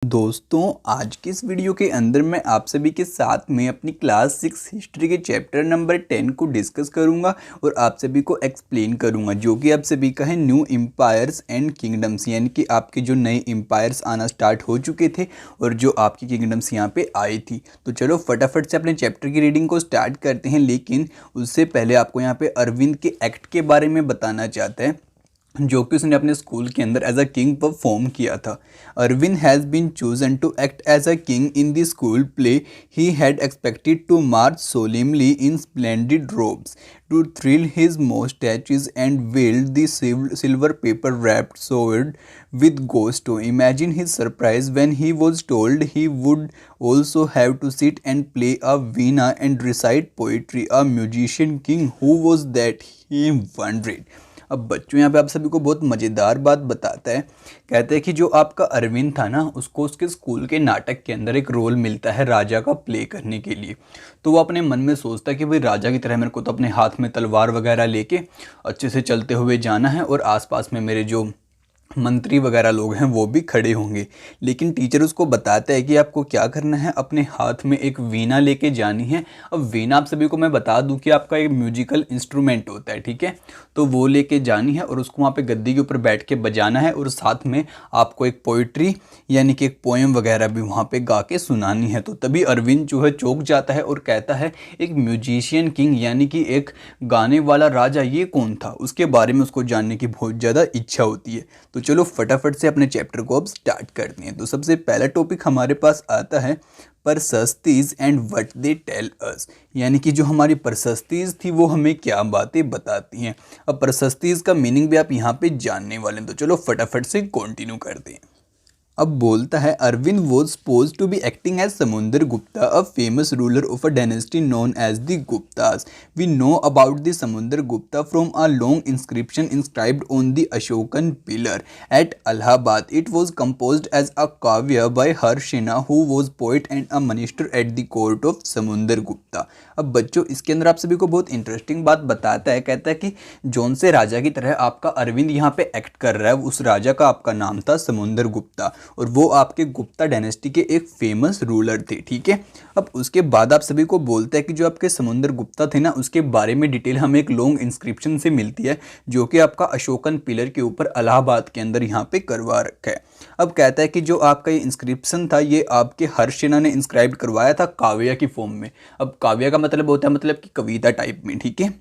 दोस्तों आज की इस वीडियो के अंदर मैं आप सभी के साथ में अपनी क्लास 6 हिस्ट्री के चैप्टर नंबर 10 को डिस्कस करूंगा और आप सभी को एक्सप्लेन करूंगा, जो कि आप सभी का है न्यू एम्पायर्स एंड किंगडम्स, यानी कि आपके जो नए एम्पायर्स आना स्टार्ट हो चुके थे और जो आपकी किंगडम्स यहाँ पे आई थी। तो चलो फटाफट से अपने चैप्टर की रीडिंग को स्टार्ट करते हैं, लेकिन उससे पहले आपको यहाँ पे अरविंद के एक्ट के बारे में बताना चाहते हैं जो कि उसने अपने स्कूल के अंदर एज अ किंग परफॉर्म किया था। Arvind has been chosen to act as a king in the school play. He had expected to march solemnly in splendid robes to thrill his mustaches and wield the silver paper wrapped sword with gusto. Imagine his surprise when he was told he would also have to sit and play a veena and recite poetry. A musician king, who was that? He wondered. अब बच्चों यहाँ पे आप सभी को बहुत मज़ेदार बात बताता है। कहते हैं कि जो आपका अरविंद था ना, उसको उसके स्कूल के नाटक के अंदर एक रोल मिलता है राजा का प्ले करने के लिए। तो वो अपने मन में सोचता है कि भाई राजा की तरह मेरे को तो अपने हाथ में तलवार वगैरह लेके अच्छे से चलते हुए जाना है और आसपास में मेरे जो मंत्री वगैरह लोग हैं वो भी खड़े होंगे। लेकिन टीचर उसको बताता है कि आपको क्या करना है, अपने हाथ में एक वीणा लेके जानी है। अब वीणा आप सभी को मैं बता दूं कि आपका एक म्यूजिकल इंस्ट्रूमेंट होता है, ठीक है। तो वो लेके जानी है और उसको वहाँ पे गद्दी के ऊपर बैठ के बजाना है और साथ में आपको एक पोइट्री यानी कि एक पोएम वगैरह भी वहाँ पे गा के सुनानी है। तो तभी अरविंद जो है चौंक जाता है और कहता है एक म्यूजिशियन किंग यानी कि एक गाने वाला राजा, ये कौन था? उसके बारे में उसको जानने की बहुत ज़्यादा इच्छा होती है। तो चलो फटाफट से अपने चैप्टर को अब स्टार्ट करते हैं। तो सबसे पहला टॉपिक हमारे पास आता है prashastis and what they tell us, यानी कि जो हमारी परसस्तीज थी वो हमें क्या बातें बताती हैं। अब परसस्तीज का मीनिंग भी आप यहाँ पे जानने वाले हैं, तो चलो फटाफट से कंटिन्यू करते हैं। अब बोलता है Arvind was suppose to be acting as Samudra Gupta, a famous ruler of a dynasty known as the Guptas. We know about the Samudra Gupta from a long inscription inscribed on the Ashokan pillar at Allahabad. It was composed as a kavya by Harishena who was poet and a minister at the court of Samudra Gupta. अब बच्चों इसके अंदर आप सभी को बहुत interesting बात बताता है। कहता है कि जौन से राजा की तरह आपका अरविंद यहाँ पे एक्ट कर रहा है, उस राजा का आपका नाम था समुंदर गुप्ता और वो आपके गुप्ता डायनेस्टी के एक फेमस रूलर थे, ठीक है। अब उसके बाद आप सभी को बोलता है कि जो आपके समुंदर गुप्ता थे ना, उसके बारे में डिटेल हमें एक लॉन्ग इंस्क्रिप्शन से मिलती है जो कि आपका अशोकन पिलर के ऊपर इलाहाबाद के अंदर यहाँ पे करवा रखा है। अब कहता है कि जो आपका ये इंस्क्रिप्शन था ये आपके हर्षिना ने इंस्क्राइब करवाया था काव्य की फॉर्म में। अब काव्य का मतलब होता है मतलब कि कविता टाइप में, ठीक है।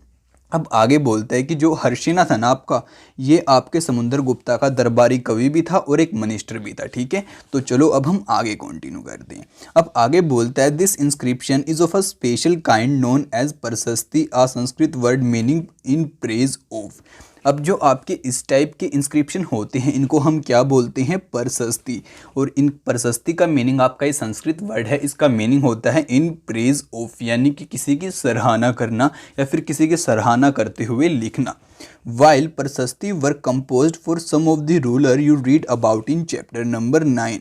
अब आगे बोलता है कि जो हर्षिना था ना आपका, ये आपके समुंदर गुप्ता का दरबारी कवि भी था और एक मिनिस्टर भी था, ठीक है। तो चलो अब हम आगे कंटिन्यू करते हैं। अब आगे बोलता है this inscription is of a special kind known as prashasti, a Sanskrit word meaning in praise of. अब जो आपके इस टाइप के इंस्क्रिप्शन होते हैं इनको हम क्या बोलते हैं? परसस्ती। और इन परसस्ती का मीनिंग आपका ये संस्कृत वर्ड है, इसका मीनिंग होता है इन प्रेज ऑफ, यानी कि किसी की सराहना करना या फिर किसी की सराहना करते हुए लिखना। While prashasti were composed for some of the ruler you read about in chapter number 9।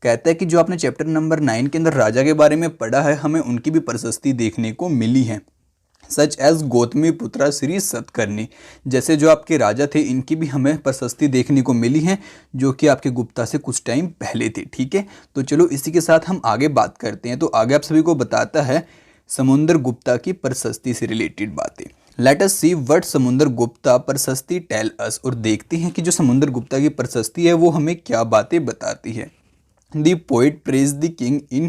कहता है कि जो आपने चैप्टर नंबर 9 के अंदर राजा के बारे में पढ़ा है, हमें उनकी भी परसस्ती देखने को मिली है। सच एज गौतमी पुत्रा श्री सतकर्णी, जैसे जो आपके राजा थे इनकी भी हमें प्रशस्ति देखने को मिली है जो कि आपके गुप्ता से कुछ टाइम पहले थे, ठीक है। तो चलो इसी के साथ हम आगे बात करते हैं। तो आगे आप सभी को बताता है समुंदर गुप्ता की प्रशस्ति से रिलेटेड बातें। लेट अस सी व्हाट समुंदर गुप्ता प्रशस्ति टेल अस, और देखते हैं कि जो समुंदर गुप्ता की प्रशस्ति है वो हमें क्या बातें बताती है। The poet praised the king in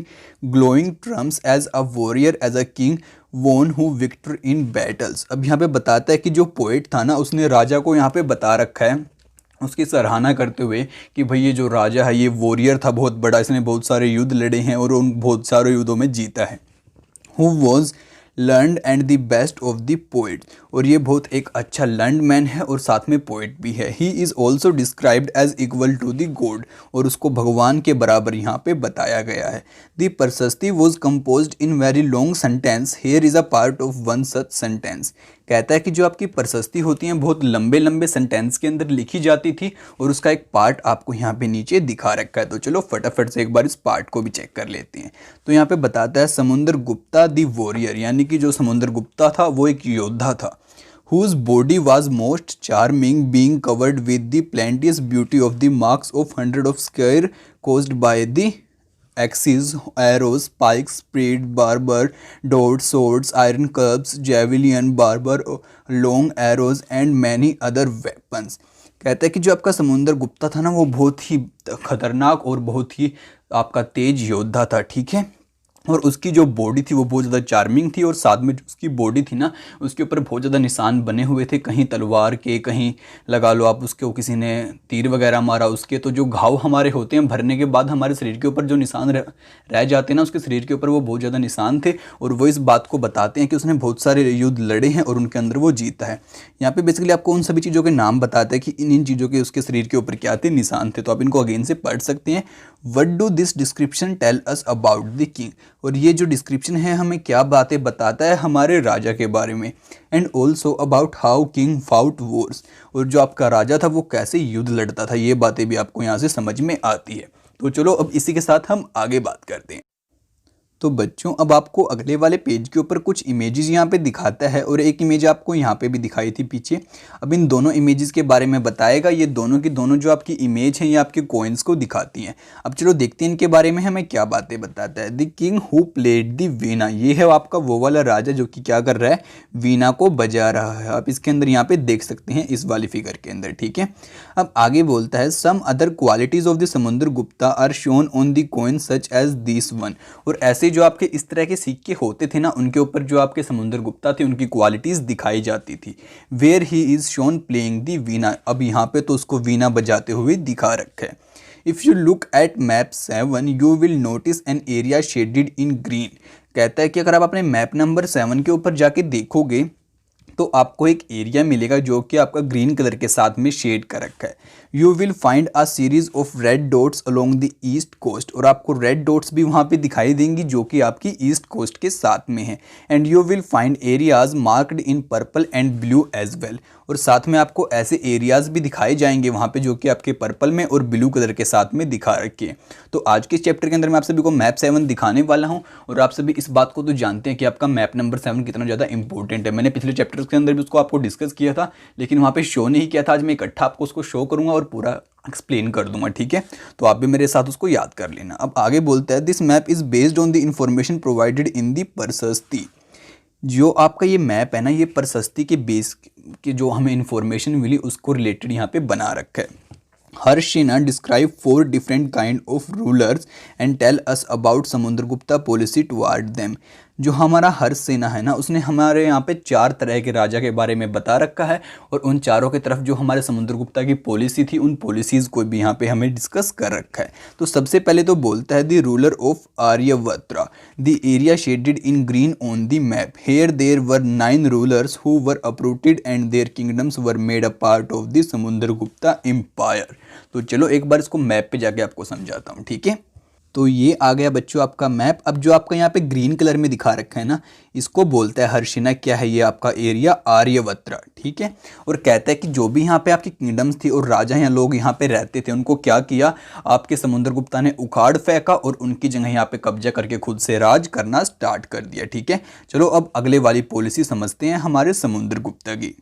glowing terms as a warrior, as a king won who victor in battles। अब यहाँ पे बताता है कि जो पोएट था ना उसने राजा को यहाँ पे बता रखा है उसकी सराहना करते हुए कि भाई ये जो राजा है ये वॉरियर था बहुत बड़ा, इसने बहुत सारे युद्ध लड़े हैं और उन बहुत सारे युद्धों में जीता है। Who was learned and the best of the poet, और ये बहुत एक अच्छा लर्नड मैन है और साथ में पोइट भी है। He is also described as equal to the god, और उसको भगवान के बराबर यहाँ पे बताया गया है। द प्रशस्ति was composed in very long sentence, here is a part of one such sentence. कहता है कि जो आपकी प्रशस्ति होती हैं बहुत लंबे लंबे सेंटेंस के अंदर लिखी जाती थी और उसका एक पार्ट आपको यहाँ पे नीचे दिखा रखा है। तो चलो फटाफट से एक बार इस पार्ट को भी चेक कर लेते हैं। तो यहाँ पे बताता है समुंदर गुप्ता दी वॉरियर, यानी कि जो समुंदर गुप्ता था वो एक योद्धा था। whose body was most charming, being covered with the plenteous beauty of the marks of hundred of scare caused by the axes, arrows, spikes, spear, barber, darts, swords, iron clubs, javelin, barber, long arrows and many other weapons। कहता है कि जो आपका समुंदर गुप्ता था ना वो बहुत ही खतरनाक और बहुत ही आपका तेज योद्धा था, ठीक है। और उसकी जो बॉडी थी वो बहुत ज़्यादा चार्मिंग थी और साथ में जो उसकी बॉडी थी ना उसके ऊपर बहुत ज़्यादा निशान बने हुए थे, कहीं तलवार के, कहीं लगा लो आप उसके किसी ने तीर वगैरह मारा उसके। तो जो घाव हमारे होते हैं भरने के बाद हमारे शरीर के ऊपर जो निशान रह जाते हैं ना उसके शरीर के ऊपर वो बहुत ज़्यादा निशान थे और वो इस बात को बताते हैं कि उसने बहुत सारे युद्ध लड़े हैं और उनके अंदर वो जीता है। यहाँ पे बेसिकली आपको उन सभी चीज़ों के नाम बताते हैं कि इन चीज़ों के उसके शरीर के ऊपर क्या थे, निशान थे। तो आप इनको अगेन से पढ़ सकते हैं। What do this description tell us about the king, और ये जो डिस्क्रिप्शन है हमें क्या बातें बताता है हमारे राजा के बारे में। And also about how king fought Wars, और जो आपका राजा था वो कैसे युद्ध लड़ता था, ये बातें भी आपको यहाँ से समझ में आती है। तो चलो अब इसी के साथ हम आगे बात करते हैं। तो बच्चों अब आपको अगले वाले पेज के ऊपर कुछ इमेजेस यहाँ पे दिखाता है और एक इमेज आपको यहाँ पे भी दिखाई थी पीछे। अब इन दोनों इमेजेस के बारे में बताएगा। ये दोनों की दोनों जो आपकी इमेज हैं ये आपके कॉइन्स को दिखाती हैं। अब चलो देखते हैं इनके बारे में हमें क्या बातें बताता है। The king who played the veena, ये है आपका वो वाला राजा जो कि क्या कर रहा है, वीणा को बजा रहा है। आप इसके अंदर यहाँ पे देख सकते हैं इस वाली फिगर के अंदर, ठीक है। अब आगे बोलता है some other qualities of the Samudra Gupta are shown on the coin such as this one, और ऐसे जो आपके इस तरह के सिक्के होते थे ना उनके ऊपर जो आपके समुद्र गुप्ता थे उनकी क्वालिटीज दिखाई जाती थी। Where he is shown playing the veena, अब यहाँ पे तो उसको वीणा बजाते हुए दिखा रखा है। If you look at map 7 you will notice an area shaded in green, कहता है कि अगर आप अपने मैप नंबर 7 के ऊपर जाके देखोगे तो आपको एक एरिया मिलेगा जो कि आपका ग्रीन कलर के साथ में शेड कर रखा है। You will find a series of red dots along the east coast, और आपको रेड डॉट्स भी वहाँ पे दिखाई देंगी जो कि आपकी ईस्ट कोस्ट के साथ में है। And you will find areas marked in purple and blue as well, और साथ में आपको ऐसे एरियाज भी दिखाए जाएंगे वहाँ पे जो कि आपके पर्पल में और ब्लू कलर के साथ में दिखा रखे हैं। तो आज के इस चैप्टर के अंदर मैं आप सभी को मैप 7 दिखाने वाला हूँ और आप सभी इस बात को तो जानते हैं कि आपका मैप नंबर 7 कितना ज़्यादा इंपॉर्टेंट है। मैंने पिछले चैप्टर के अंदर भी उसको आपको डिस्कस किया था लेकिन वहाँ पे शो नहीं किया था। आज मैं इकट्ठा आपको उसको शो करूँगा और पूरा एक्सप्लेन कर दूंगा, ठीक है। तो आप भी मेरे साथ उसको याद कर लेना। अब आगे बोलता है this map is based on the information provided in the प्रशस्ति, जो आपका ये मैप है ना ये प्रशस्ति के बेस के जो हमें इंफॉर्मेशन मिली उसको रिलेटेड यहाँ पे बना रखा है। Harishena describe 4 different kind of rulers and tell us about Samudragupta policy toward them, जो हमारा हर्ष सेना है ना उसने हमारे यहाँ पे 4 तरह के राजा के बारे में बता रखा है और उन चारों की तरफ जो हमारे समुद्रगुप्ता की पॉलिसी थी उन पॉलिसीज़ को भी यहाँ पे हमें डिस्कस कर रखा है। तो सबसे पहले तो बोलता है the ruler of Aryavarta, the area shaded in green on the map, here there were 9 rulers who were uprooted and their kingdoms were made a part of the Samudragupta empire. तो चलो एक बार इसको मैप पे जाके आपको समझाता हूँ, ठीक है। तो ये आ गया बच्चों आपका मैप। अब जो आपका यहाँ पे ग्रीन कलर में दिखा रखा है ना इसको बोलता है हर्षिना, क्या है ये आपका एरिया आर्यवत्रा, ठीक है। और कहता है कि जो भी यहाँ पे आपकी किंगडम्स थी और राजा या लोग यहाँ पे रहते थे उनको क्या किया, आपके समुद्रगुप्ता ने उखाड़ फेंका और उनकी जगह यहाँ पे कब्जा करके खुद से राज करना स्टार्ट कर दिया, ठीक है। चलो अब अगले वाली पॉलिसी समझते हैं हमारे समुद्रगुप्ता की।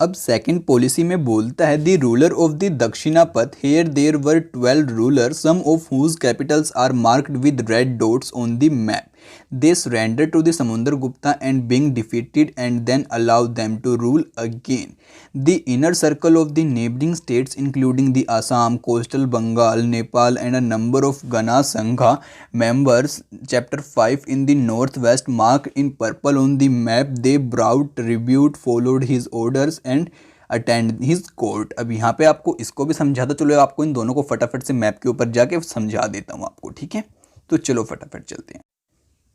अब सेकंड पॉलिसी में बोलता है the ruler of the Dakshinapatha, here there were 12 ruler some of whose capitals are marked with red dots on the map, they surrender to the Samundragupta and being defeated and then allow them to rule again. The inner circle of the neighboring states including the Assam, coastal Bengal, Nepal and a number of Gana Sangha members, chapter 5 in the northwest marked in purple on the map, they brought tribute, followed his orders and attend his court. अब यहाँ पे आपको इसको भी समझाता, चलो आपको इन दोनों को फटाफट से मैप के ऊपर जाके समझा देता हूँ आपको, ठीक है। तो चलो फटाफट चलते हैं।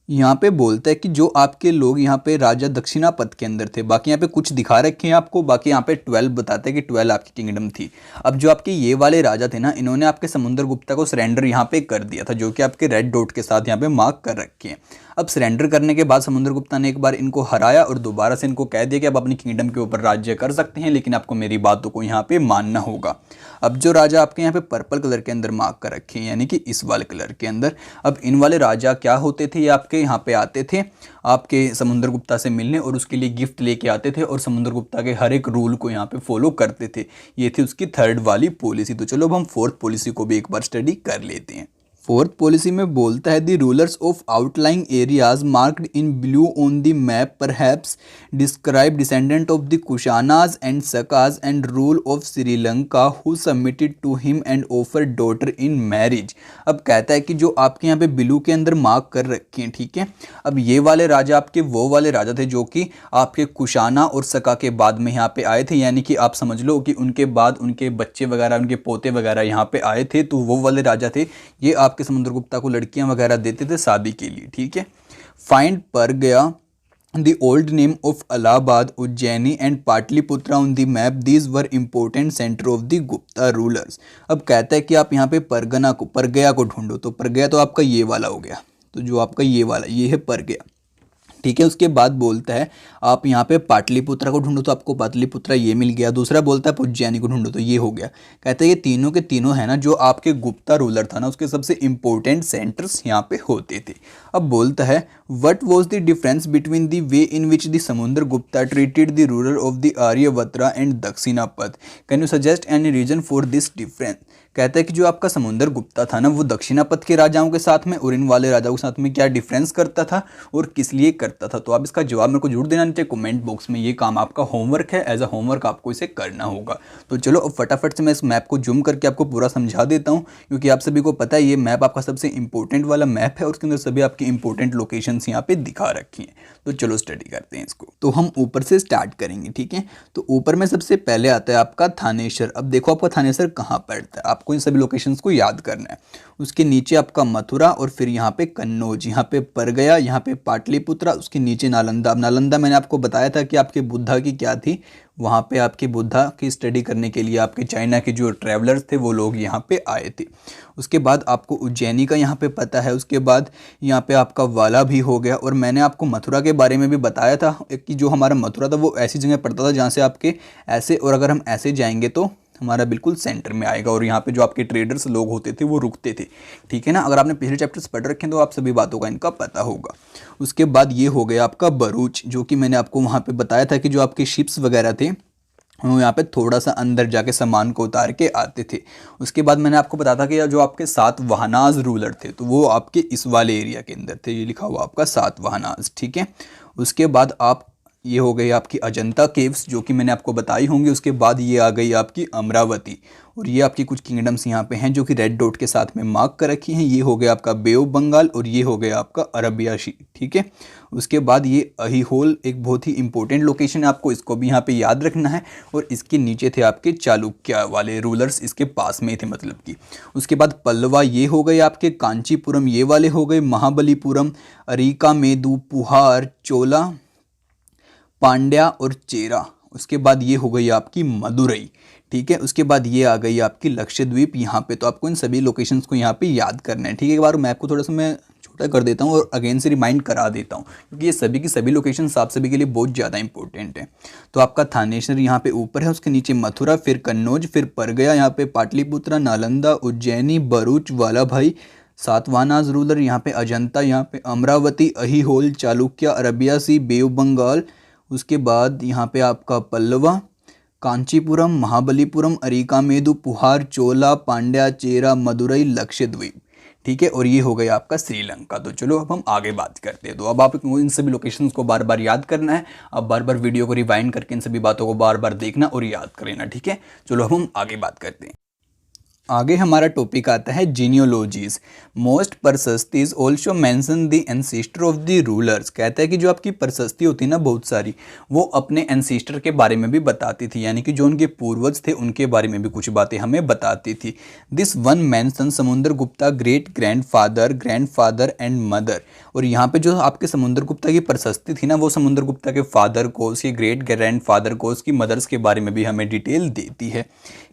यहाँ पे बोलता है कि जो आपके लोग यहाँ पे राजा दक्षिणापथ के अंदर थे, बाकी यहाँ पे कुछ दिखा रखे हैं आपको, बाकी यहाँ पे 12 बताते हैं कि 12 आपकी किंगडम थी। अब जो आपके ये वाले राजा थे ना इन्होंने आपके समुद्रगुप्ता को सरेंडर यहाँ पे कर दिया था, जो कि आपके रेड डॉट के साथ यहाँ पे मार्क कर रखे हैं। अब सरेंडर करने के बाद समुद्रगुप्ता ने एक बार इनको हराया और दोबारा से इनको कह दिया कि आप अपनी किंगडम के ऊपर राज्य कर सकते हैं लेकिन आपको मेरी बातों को यहाँ पे मानना होगा। अब जो राजा आपके यहाँ पे पर्पल कलर के अंदर मार्क कर रखे हैं यानी कि इस वाले कलर के अंदर, अब इन वाले राजा क्या होते थे, ये आपके आपके यहाँ पे आते थे आपके समुद्रगुप्ता से मिलने और उसके लिए गिफ्ट लेके आते थे और समुद्रगुप्ता के हर एक रूल को यहाँ पे फॉलो करते थे। ये थी उसकी थर्ड वाली पॉलिसी। तो चलो अब हम फोर्थ पॉलिसी को भी एक बार स्टडी कर लेते हैं। फोर्थ पॉलिसी में बोलता है the rulers of outlying areas marked in blue on the map perhaps describe descendant of the Kushanas and Shakas and rule of Sri Lanka who submitted to him and offer daughter in marriage. अब कहता है कि जो आपके यहाँ पे ब्लू के अंदर मार्क कर रखे हैं, ठीक है, अब ये वाले राजा आपके वो वाले राजा थे जो कि आपके कुशाना और सका के बाद में यहाँ पे आए थे, यानी कि आप समझ लो कि उनके बाद उनके बच्चे वगैरह उनके पोते वगैरह यहाँ पे आए थे। तो वो वाले राजा थे, ये आपके समुद्रगुप्ता को लड़कियां वगैरह देते थे शादी के लिए, ठीक है। फाइंड पर गया the old name of Allahabad, Ujjaini and Pataliputra on the map, these were important centre of the Gupta rulers. अब कहता है कि आप यहाँ पे परगया को ढूंढो। तो परगया तो आपका ये वाला हो गया, तो जो आपका ये वाला ये है परगया, ठीक है। उसके बाद बोलता है आप यहाँ पे पाटलिपुत्रा को ढूंढो, तो आपको पाटलिपुत्रा ये मिल गया। दूसरा बोलता है उज्जैनी को ढूंढो, तो ये हो गया। कहते हैं ये तीनों के तीनों है ना जो आपके गुप्ता रूलर था ना उसके सबसे इंपॉर्टेंट सेंटर्स यहाँ पे होते थे। अब बोलता है what was the difference between the way in which the Samudragupta treated the ruler of the Aryavarta and Dakshinapatha, can you suggest any reason for this difference. कहता है कि जो आपका समुद्रगुप्ता था ना वो दक्षिणापथ के राजाओं के साथ में और इन वाले राजाओं के साथ में क्या डिफरेंस करता था और किस लिए करता था। तो आप इसका जवाब मेरे को जरूर देना नीचे कमेंट बॉक्स में। ये काम आपका होमवर्क है, एज अ होमवर्क आपको इसे करना होगा। तो चलो अब फटाफट से मैं इस मैप को जूम करके आपको पूरा समझा देता हूँ, क्योंकि आप सभी को पता है ये मैप आपका सबसे इंपॉर्टेंट वाला मैप है और उसके अंदर सभी आपकी इंपॉर्टेंट लोकेशंस यहाँ पे दिखा रखी हैं। तो चलो स्टडी करते हैं इसको। तो हम ऊपर से स्टार्ट करेंगे, ठीक है। तो ऊपर में सबसे पहले आता है आपका थानेश्वर। अब देखो आपका थानेश्वर कहाँ पड़ता है, आपको इन सभी लोकेशंस को याद करना है। उसके नीचे आपका मथुरा और फिर यहाँ पे कन्नौज, यहाँ पे परगया, यहाँ पे पाटलिपुत्रा, उसके नीचे नालंदा। नालंदा मैंने आपको बताया था कि आपके बुद्धा की क्या थी, वहाँ पे आपके बुद्धा की स्टडी करने के लिए आपके चाइना के जो ट्रैवलर्स थे वो लोग यहाँ पे आए थे। उसके बाद आपको उज्जैनी का यहाँ पे पता है। उसके बाद यहाँ पे आपका वाला भी हो गया। और मैंने आपको मथुरा के बारे में भी बताया था कि जो हमारा मथुरा था वो ऐसी जगह पड़ता था जहाँ से आपके ऐसे, और अगर हम ऐसे जाएंगे तो हमारा बिल्कुल सेंटर में आएगा और यहाँ पे जो आपके ट्रेडर्स लोग होते थे वो रुकते थे, ठीक है ना। अगर आपने पिछले चैप्टर्स पढ़ रखे हैं तो आप सभी बातों का इनका पता होगा। उसके बाद ये हो गया आपका भरूच, जो कि मैंने आपको वहाँ पे बताया था कि जो आपके शिप्स वगैरह थे वो यहाँ पे थोड़ा सा अंदर जाके सामान को उतार के आते थे। उसके बाद मैंने आपको बताया था कि जो आपके 7 वाहनाज रूलर थे तो वो आपके इस वाले एरिया के अंदर थे, ये लिखा हुआ आपका 7 वाहनाज, ठीक है। उसके बाद आप ये हो गई आपकी अजंता केव्स जो कि मैंने आपको बताई होंगी। उसके बाद ये आ गई आपकी अमरावती और ये आपकी कुछ किंगडम्स यहाँ पे हैं जो कि रेड डॉट के साथ में मार्क कर रखी हैं। ये हो गया आपका बे ऑफ बंगाल और ये हो गया आपका अरबिया सी, ठीक है। उसके बाद ये अहीहोल एक बहुत ही इंपॉर्टेंट लोकेशन है, आपको इसको भी यहाँ पे याद रखना है। और इसके नीचे थे आपके चालुक्य वाले रूलर्स, इसके पास में थे मतलब कि। उसके बाद पल्लवा ये हो गए आपके, कांचीपुरम ये वाले हो गए, महाबलीपुरम, अरिका मेदू, पुहार, चोला, पांड्या और चेरा। उसके बाद ये हो गई आपकी मदुरई, ठीक है। उसके बाद ये आ गई आपकी लक्षद्वीप यहाँ पे। तो आपको इन सभी लोकेशंस को यहाँ पे याद करना है, ठीक है। एक बार मैप को थोड़ा सा मैं छोटा कर देता हूँ और अगेन से रिमाइंड करा देता हूँ, क्योंकि ये सभी की सभी लोकेशंस आप सभी के लिए बहुत ज़्यादा इंपॉर्टेंट है। तो आपका थानेश्वर यहाँ पे ऊपर है, उसके नीचे मथुरा, फिर कन्नौज, फिर परगया, यहाँ पे पाटलिपुत्रा, नालंदा, उज्जैनी, भरूच, वालाभाई, सातवाहनाज रूलर, यहाँ पे अजंता, यहाँ पे Amaravati, Aihole, Chalukya, Arabian sea, bay of Bengal. उसके बाद यहाँ पे आपका पल्लवा, कांचीपुरम, महाबलीपुरम, अरिका मेदु, पुहार, चोला, पांड्या, चेरा, मदुरई, लक्षद्वीप, ठीक है। और ये हो गया आपका श्रीलंका। तो चलो अब हम आगे बात करते हैं। तो अब आपको इन सभी लोकेशंस को बार बार याद करना है, अब बार बार वीडियो को रिवाइंड करके इन सभी बातों को बार बार देखना और याद कर लेना, ठीक है। चलो अब हम आगे बात करते हैं। आगे हमारा टॉपिक आता है genealogies. Most prashastis also mention the ancestor of the rulers. कहता है कि जो आपकी प्रशस्ति होती है ना बहुत सारी, वो अपने एंसेस्टर के बारे में भी बताती थी, यानी कि जो उनके पूर्वज थे उनके बारे में भी कुछ बातें हमें बताती थी। This one mention Samudragupta great grandfather and mother. और यहाँ पे जो आपके समुद्रगुप्ता की प्रशस्ति थी ना वो समुद्रगुप्ता के फादर को, उसके ग्रेट ग्रैंडफादर को, उसकी मदर्स के बारे में भी हमें डिटेल देती है।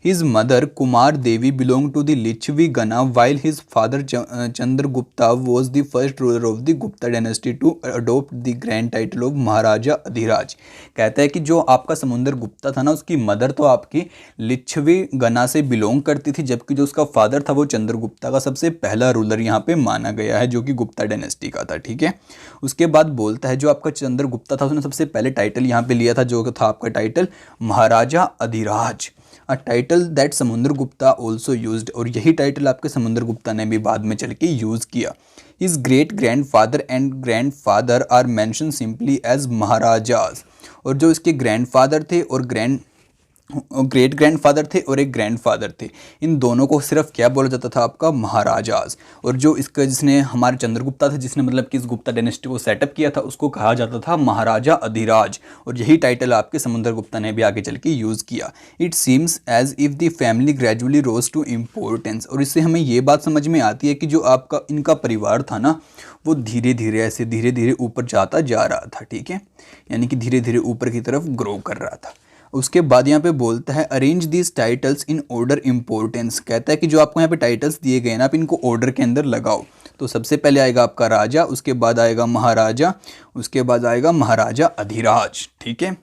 His mother Kumar Devi belonged to the Lichchhavi gana while his father Chandragupta was the first ruler of the Gupta dynasty to adopt the grand title of महाराजा अधिराज। कहता है कि जो आपका समुद्र गुप्ता था ना, उसकी मदर तो आपकी लिच्छवी गना से बिलोंग करती थी, जबकि जो उसका फादर था वो चंद्रगुप्ता का सबसे पहला रूलर यहाँ पे माना गया है, जो कि गुप्ता डायनेस्टी का था। ठीक है, उसके बाद बोलता है जो आपका चंद्रगुप्ता था उसने सबसे पहले टाइटल यहाँ पे लिया था, जो था आपका title Maharaja Adhiraj, a title that Samudragupta also used. और यही टाइटल आपके समुद्रगुप्ता ने भी बाद में चल के यूज़ किया। His great grandfather and grandfather are mention simply as maharajas. और जो इसके ग्रैंडफादर थे और ग्रेट ग्रैंडफादर थे और एक ग्रैंडफादर थे, इन दोनों को सिर्फ क्या बोला जाता था, आपका महाराजाज। और जो इसका जिसने हमारे चंद्रगुप्ता थे, जिसने मतलब कि इस गुप्ता डायनेस्टी को सेटअप किया था, उसको कहा जाता था महाराजा अधिराज। और यही टाइटल आपके समुद्रगुप्ता ने भी आगे चल के यूज़ किया। It seems as if the family gradually rose to importance. और इससे हमें ये बात समझ में आती है कि जो आपका इनका परिवार था ना, वो धीरे धीरे ऊपर जाता जा रहा था। ठीक है, यानी कि धीरे धीरे ऊपर की तरफ ग्रो कर रहा था। उसके बाद यहाँ पे बोलता है arrange these titles in order importance. कहता है कि जो आपको यहाँ पे टाइटल्स दिए गए ना, आप इनको ऑर्डर के अंदर लगाओ। तो सबसे पहले आएगा आपका राजा, उसके बाद आएगा महाराजा, उसके बाद आएगा महाराजा अधिराज। ठीक है,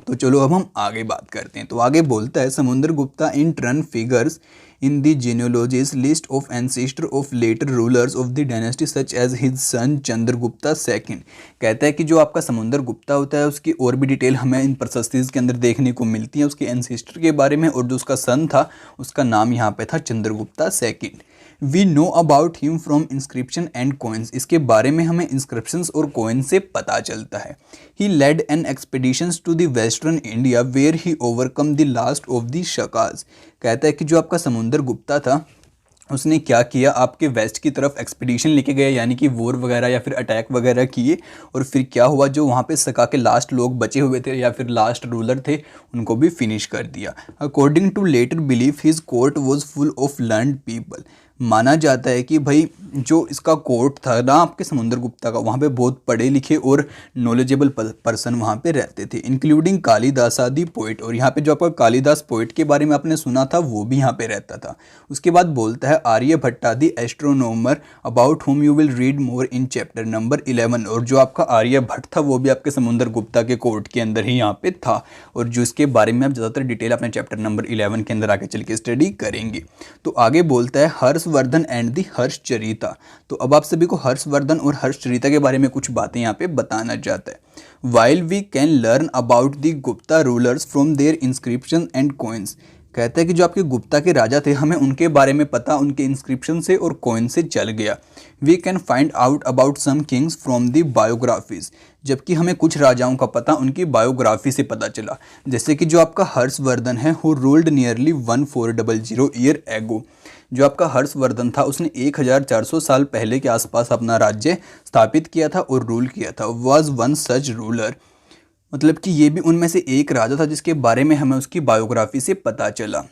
तो चलो अब हम आगे बात करते हैं। तो आगे बोलता है Samudragupta in turn figures in the genealogies list of ancestor of later rulers of the dynasty such as his son Chandragupta II। कहता है कि जो आपका समुद्रगुप्ता होता है उसकी और भी डिटेल हमें इन प्रशस्तियों के अंदर देखने को मिलती है, उसके एंसेस्टर के बारे में। और जो उसका सन था उसका नाम यहाँ पे था Chandragupta II। We know about him from inscription and coins. इसके बारे में हमें इंस्क्रिप्शंस और कोइन से पता चलता है। He led an expeditions to the western India where he overcome the last of the Shakas. कहता है कि जो आपका समुद्रगुप्ता था उसने क्या किया, आपके वेस्ट की तरफ एक्सपीडिशन लेके गए, यानी कि वॉर वगैरह या फिर अटैक वगैरह किए। और फिर क्या हुआ, जो वहाँ पे सका के लास्ट लोग बचे हुए थे या फिर लास्ट रूलर थे, उनको भी फिनिश कर दिया। According to later belief his court was full of learned people. माना जाता है कि भाई जो इसका कोर्ट था ना आपके समुद्रगुप्ता का, वहाँ पे बहुत पढ़े लिखे और नॉलेजेबल पर्सन वहाँ पे रहते थे, इंक्लूडिंग कालिदास आदि पोइट। और यहाँ पे जो आपका कालिदास पोइट के बारे में आपने सुना था, वो भी यहाँ पे रहता था। उसके बाद बोलता है Aryabhata the astronomer about whom you will read more in chapter number 11। और जो आपका आर्यभट्ट था वो भी आपके समुद्रगुप्ता के कोर्ट के अंदर ही यहाँ पे था, और जो इसके बारे में आप ज़्यादातर डिटेल अपने चैप्टर नंबर 11 के अंदर आगे चल के स्टडी करेंगे। तो आगे बोलता है हर्षवर्धन एंड दी हर्षचरिता। तो अब आप सभी को हर्षवर्धन और हर्षचरिता के बारे में कुछ बातें यहाँ पे बताना चाहता है। While we can learn about the Gupta rulers from their inscription and coins. कहता है कि जो आपके गुप्ता के राजा थे, हमें उनके बारे में पता उनके इंस्क्रिप्शन से और कॉइन से चल गया। We can find out about some kings from the biographies. जबकि हमें कुछ राजाओं का पता उनकी बायोग्राफी से पता चला, जैसे कि जो आपका हर्षवर्धन है who ruled nearly 1400 year ago. जो आपका हर्षवर्धन था उसने 1400 साल पहले के आसपास अपना राज्य स्थापित किया था और रूल किया था। वॉज वन सच रूलर, मतलब कि ये भी उनमें से एक राजा था जिसके बारे में हमें उसकी बायोग्राफी से पता चला।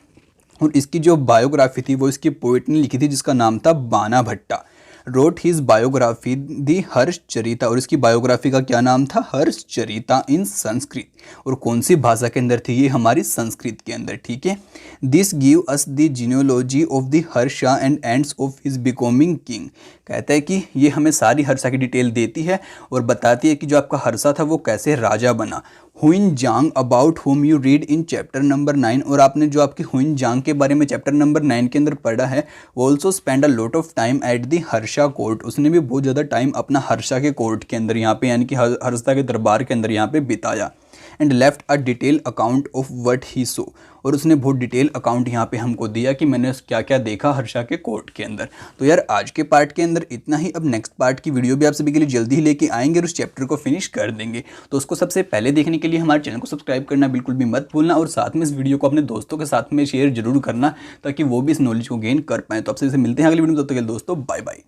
और इसकी जो बायोग्राफी थी वो इसकी पोइट ने लिखी थी, जिसका नाम था बाना भट्टा। रोट हिज बायोग्राफी दी हर्षचरिता। और इसकी बायोग्राफी का क्या नाम था, हर्षचरिता, इन संस्कृत। और कौन सी भाषा के अंदर थी ये, हमारी संस्कृत के अंदर। ठीक है, this give us the genealogy of the Harsha and ends of his becoming king. कहता है कि ये हमें सारी हर्षा की डिटेल देती है और बताती है कि जो आपका हर्षा था वो कैसे राजा बना। Hiuen Tsang about whom you read in chapter number 9। और आपने जो आपकी हुइन जांग के बारे में चैप्टर नंबर 9 के अंदर पढ़ा है, वो also spend a lot of time at the Harsha court. उसने भी बहुत ज़्यादा टाइम अपना हर्षा के कोर्ट के अंदर यहाँ पे, यानी कि हर्षा के दरबार के अंदर यहाँ पे बिताया। And left a detail account of what he saw. और उसने बहुत डिटेल अकाउंट यहाँ पे हमको दिया कि मैंने क्या क्या देखा हर्षा के कोर्ट के अंदर। तो यार आज के पार्ट के अंदर इतना ही। अब नेक्स्ट पार्ट की वीडियो भी आप सभी के लिए जल्दी ही लेके आएंगे और उस चैप्टर को फिनिश कर देंगे। तो उसको सबसे पहले देखने के लिए हमारे चैनल को सब्सक्राइब करना बिल्कुल भी मत भूलना, और साथ में इस वीडियो को अपने दोस्तों के साथ में शेयर जरूर करना ताकि वो भी इस नॉलेज को गेन कर पाएँ। तो आपसे मिलते हैं अगली वीडियो में, तब तक के लिए दोस्तों बाय बाय।